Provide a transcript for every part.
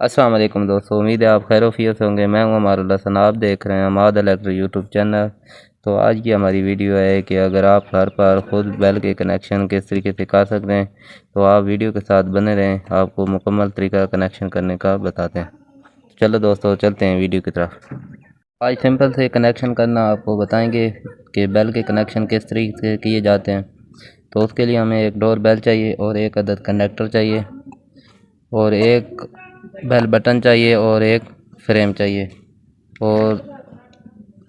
अस्सलाम वालेकुम दोस्तों, उम्मीद है आप खैर-ओ-आफियत से होंगे। मैं हूं अमारुल हसन, आप देख रहे हैं अमाद इलेक्ट्रिक यूट्यूब चैनल। तो आज की हमारी वीडियो है कि अगर आप घर पर खुद बेल के कनेक्शन किस तरीके से कर सकते हैं, तो आप वीडियो के साथ बने रहें, आपको मुकम्मल तरीका कनेक्शन करने का बताते हैं। चलो दोस्तों, चलते हैं वीडियो की तरफ। आज सिंपल से कनेक्शन करना आपको बताएंगे कि बेल के कनेक्शन किस तरीके से किए जाते हैं। तो उसके लिए हमें एक डोर बेल चाहिए और एक अदद कनेक्टर चाहिए और एक बेल बटन चाहिए और एक फ्रेम चाहिए। और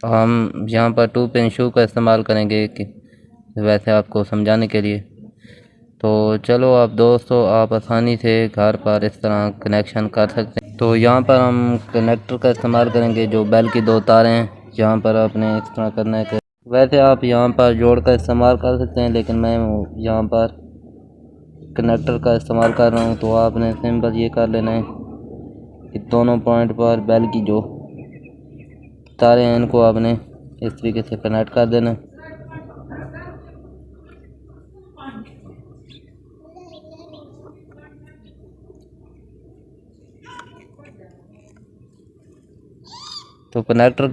हम यहाँ पर 2 पिन शू का इस्तेमाल करेंगे कि वैसे आपको समझाने के लिए। तो चलो आप दोस्तों, आप आसानी से घर पर इस तरह कनेक्शन कर सकते हैं। तो यहाँ पर हम कनेक्टर का इस्तेमाल करेंगे, जो बेल की 2 तारें हैं। यहाँ पर आपने इस तरह करना है कि वैसे आप यहाँ पर जोड़ का इस्तेमाल कर सकते हैं, लेकिन मैं यहाँ पर कनेक्टर का इस्तेमाल कर रहा हूँ। तो आपने सिंपल ये कर लेना है कि दोनों पॉइंट पर बेल की जो तारे हैं इनको आपने इस तरीके से कनेक्ट कर देना। तो कनेक्टर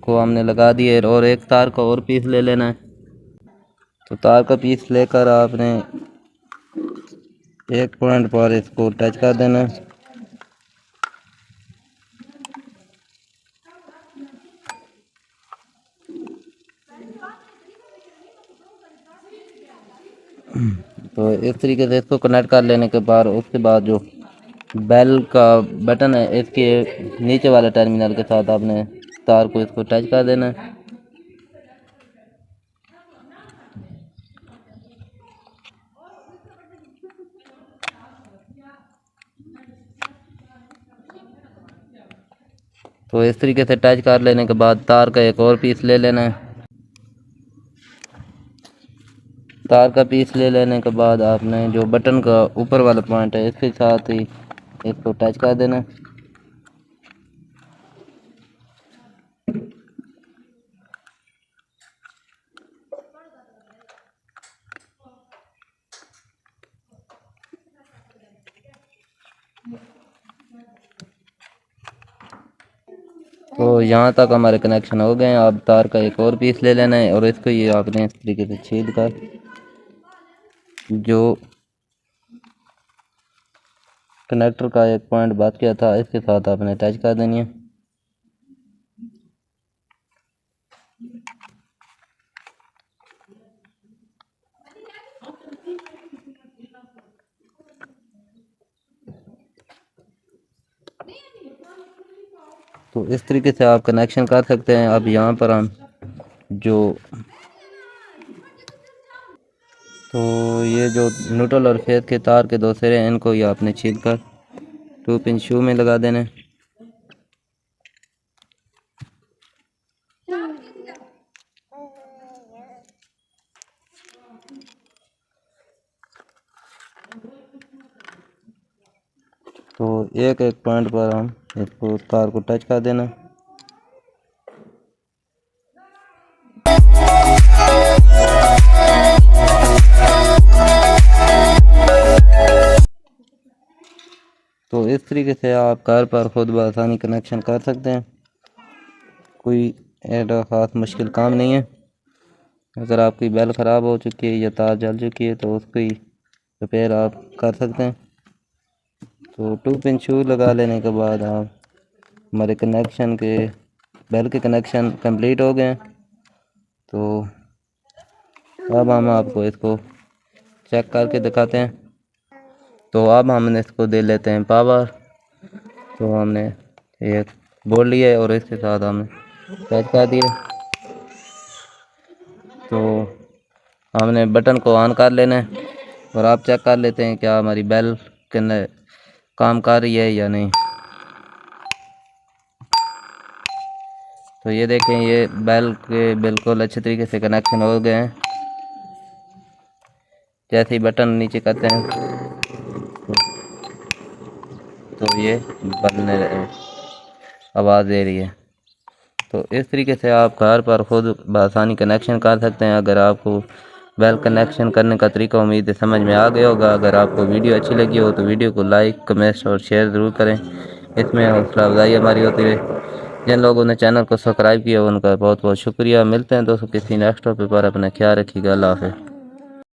को हमने लगा दिए और एक तार का और पीस ले लेना है। तो तार का पीस लेकर आपने एक पॉइंट पर इसको टच कर देना है। तो इस तरीके से इसको कनेक्ट कर लेने के बाद उसके बाद जो बेल का बटन है, इसके नीचे वाले टर्मिनल के साथ आपने तार को इसको टच कर देना है। तो इस तरीके से टच कर लेने के बाद तार का एक और पीस ले लेना है। तार का पीस ले लेने के बाद आपने जो बटन का ऊपर वाला पॉइंट है, इसके साथ ही इसको टच कर देना है। तो यहाँ तक हमारे कनेक्शन हो गए हैं। अब तार का एक और पीस ले लेना है और इसको ये आपने इस तरीके से छेद कर जो कनेक्टर का एक पॉइंट बात किया था, इसके साथ आपने टच कर देनी है। तो इस तरीके से आप कनेक्शन कर सकते हैं। अब यहाँ पर हम जो तो ये जो न्यूट्रल और फेज के तार के 2 सिरे हैं, इनको ये आपने छील कर 2 पिन शू में लगा देना है। तो एक एक पॉइंट पर हम इसको तार को टच कर देना। तो इस तरीके से आप कार पर खुद बआसानी कनेक्शन कर सकते हैं। कोई ऐसा ख़ास मुश्किल काम नहीं है। अगर आपकी बेल ख़राब हो चुकी है या तार जल चुकी है तो उसकी रिपेयर आप कर सकते हैं। तो 2 पिन शू लगा लेने के बाद आप हमारे कनेक्शन के बेल के कनेक्शन कंप्लीट हो गए हैं। तो अब हम आपको इसको चेक करके दिखाते हैं। तो अब हमने इसको दे लेते हैं पावर। तो हमने एक बोर्ड लिया है और इसके साथ हमने टच कर दिए। तो हमने बटन को ऑन कर लेना है और आप चेक कर लेते हैं क्या हमारी बेल काम कर रही है या नहीं। तो ये देखें, ये बेल के बिल्कुल अच्छे तरीके से कनेक्शन हो गए हैं। जैसे ही बटन नीचे करते हैं तो ये बदलने आवाज़ दे रही है। तो इस तरीके से आप घर पर खुद बआसानी कनेक्शन कर सकते हैं। अगर आपको बेल कनेक्शन करने का तरीका उम्मीद है समझ में आ गया होगा। अगर आपको वीडियो अच्छी लगी हो तो वीडियो को लाइक कमेंट और शेयर ज़रूर करें, इसमें हौसला अफजाई हमारी होती है। जिन लोगों ने चैनल को सब्सक्राइब किया उनका बहुत बहुत शुक्रिया। मिलते हैं दोस्तों किसी नेक्स्ट टॉपिक पर, अपना ख्याल रखिएगा। अल्लाह हाफ़िज़।